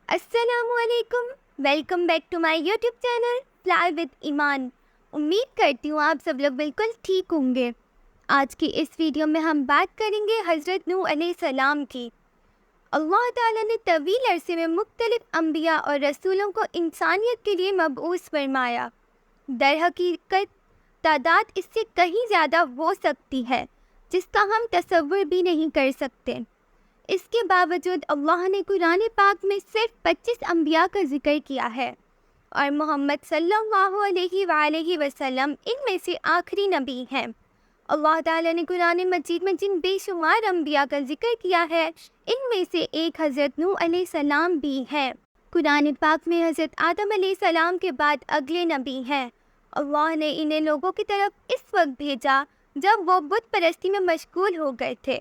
السلام علیکم، welcome back to my YouTube channel fly with Eman. امید کرتی ہوں آپ سب لوگ بالکل ٹھیک ہوں گے۔ آج کی اس ویڈیو میں ہم بات کریں گے حضرت نوح علیہ السلام کی۔ اللہ تعالیٰ نے طویل عرصے میں مختلف انبیاء اور رسولوں کو انسانیت کے لیے مبعوث فرمایا۔ در حقیقت تعداد اس سے کہیں زیادہ ہو سکتی ہے جس کا ہم تصور بھی نہیں کر سکتے۔ اس کے باوجود اللہ نے قرآن پاک میں صرف 25 انبیاء کا ذکر کیا ہے، اور محمد صلی اللہ علیہ وآلہ وسلم ان میں سے آخری نبی ہیں۔ اللہ تعالیٰ نے قرآن مجید میں جن بے شمار انبیاء کا ذکر کیا ہے، ان میں سے ایک حضرت نوح علیہ السلام بھی ہے۔ قرآن پاک میں حضرت آدم علیہ السلام کے بعد اگلے نبی ہیں۔ اللہ نے انہیں لوگوں کی طرف اس وقت بھیجا جب وہ بت پرستی میں مشغول ہو گئے تھے۔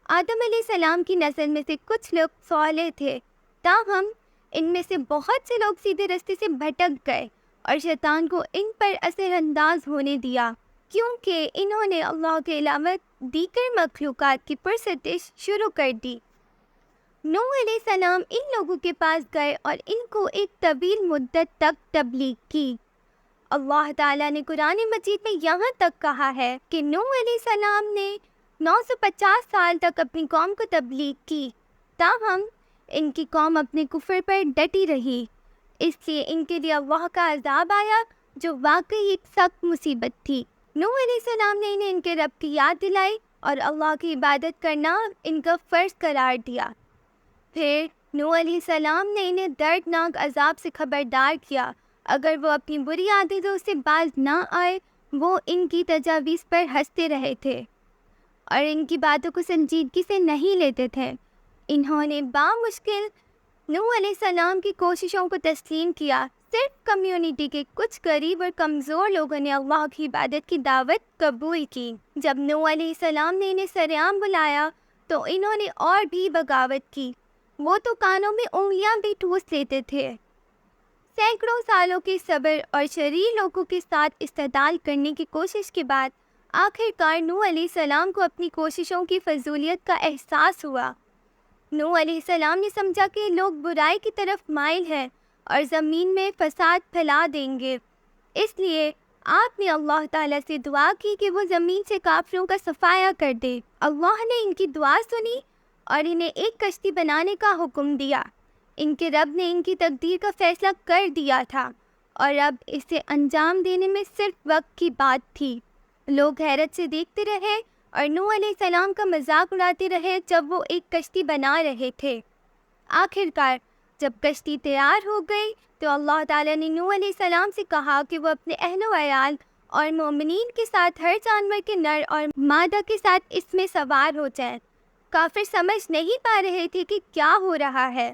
آدم علیہ السلام کی نسل میں سے کچھ لوگ صالح تھے، تاہم ان میں سے بہت سے لوگ سیدھے راستے سے بھٹک گئے اور شیطان کو ان پر اثر انداز ہونے دیا، کیونکہ انہوں نے اللہ کے علاوہ دیگر مخلوقات کی پرستش شروع کر دی۔ نوح علیہ السلام ان لوگوں کے پاس گئے اور ان کو ایک طویل مدت تک تبلیغ کی۔ اللہ تعالیٰ نے قرآن مجید میں یہاں تک کہا ہے کہ نوح علیہ السلام نے 950 سال تک اپنی قوم کو تبلیغ کی، تاہم ان کی قوم اپنے کفر پر ڈٹی رہی، اس لیے ان کے لیے اللہ کا عذاب آیا جو واقعی ایک سخت مصیبت تھی۔ نوح علیہ السلام نے انہیں ان کے رب کی یاد دلائی اور اللہ کی عبادت کرنا ان کا فرض قرار دیا۔ پھر نوح علیہ السلام نے انہیں دردناک عذاب سے خبردار کیا۔ اگر وہ اپنی بری عادتوں سے باز نہ آئے، وہ ان کی تجاویز پر ہنستے رہے تھے اور ان کی باتوں کو سنجیدگی سے نہیں لیتے تھے۔ انہوں نے بامشکل نوح علیہ السلام کی کوششوں کو تسلیم کیا۔ صرف کمیونٹی کے کچھ غریب اور کمزور لوگوں نے اللہ کی عبادت کی دعوت قبول کی۔ جب نوح علیہ السلام نے انہیں سرعام بلایا تو انہوں نے اور بھی بغاوت کی۔ وہ تو کانوں میں انگلیاں بھی ٹھوس لیتے تھے۔ سینکڑوں سالوں کے صبر اور شریر لوگوں کے ساتھ استعدال کرنے کی کوشش کے بعد آخر کار نوح علیہ السلام کو اپنی کوششوں کی فضولیت کا احساس ہوا۔ نوح علیہ السلام نے سمجھا کہ لوگ برائی کی طرف مائل ہیں اور زمین میں فساد پھیلا دیں گے، اس لیے آپ نے اللہ تعالیٰ سے دعا کی کہ وہ زمین سے کافروں کا صفایا کر دے۔ اللہ نے ان کی دعا سنی اور انہیں ایک کشتی بنانے کا حکم دیا۔ ان کے رب نے ان کی تقدیر کا فیصلہ کر دیا تھا اور اب اسے انجام دینے میں صرف وقت کی بات تھی۔ لوگ حیرت سے دیکھتے رہے اور نوح علیہ السلام کا مذاق اڑاتے رہے جب وہ ایک کشتی بنا رہے تھے۔ آخر کار جب کشتی تیار ہو گئی تو اللہ تعالیٰ نے نوح علیہ السلام سے کہا کہ وہ اپنے اہل و عیال اور مومنین کے ساتھ ہر جانور کے نر اور مادہ کے ساتھ اس میں سوار ہو جائیں۔ کافر سمجھ نہیں پا رہے تھے کہ کیا ہو رہا ہے۔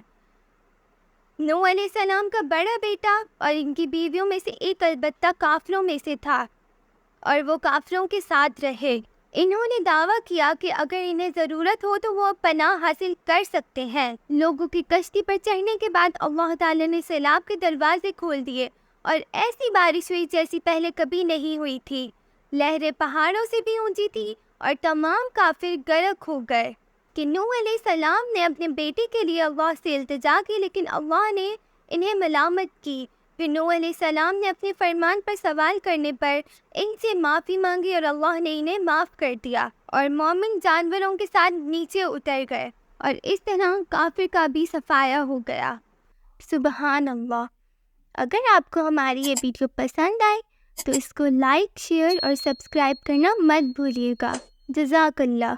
نوح علیہ السلام کا بڑا بیٹا اور ان کی بیویوں میں سے ایک البتہ کافروں میں سے تھا اور وہ کافروں کے ساتھ رہے۔ انہوں نے دعویٰ کیا کہ اگر انہیں ضرورت ہو تو وہ پناہ حاصل کر سکتے ہیں۔ لوگوں کی کشتی پر چڑھنے کے بعد اللہ تعالیٰ نے سیلاب کے دروازے کھول دیے اور ایسی بارش ہوئی جیسی پہلے کبھی نہیں ہوئی تھی۔ لہریں پہاڑوں سے بھی اونچی تھی اور تمام کافر غرق ہو گئے۔ کہ نوح علیہ السلام نے اپنے بیٹے کے لیے اللہ سے التجا کی، لیکن اللہ نے انہیں ملامت کی۔ پھر نوح علیہ السلام نے اپنے فرمان پر سوال کرنے پر ان سے معافی مانگی اور اللہ نے انہیں معاف کر دیا اور مومن جانوروں کے ساتھ نیچے اتر گئے، اور اس طرح کافر کا بھی صفایا ہو گیا۔ سبحان اللہ۔ اگر آپ کو ہماری یہ ویڈیو پسند آئے تو اس کو لائک، شیئر اور سبسکرائب کرنا مت بھولیے گا۔ جزاک اللہ۔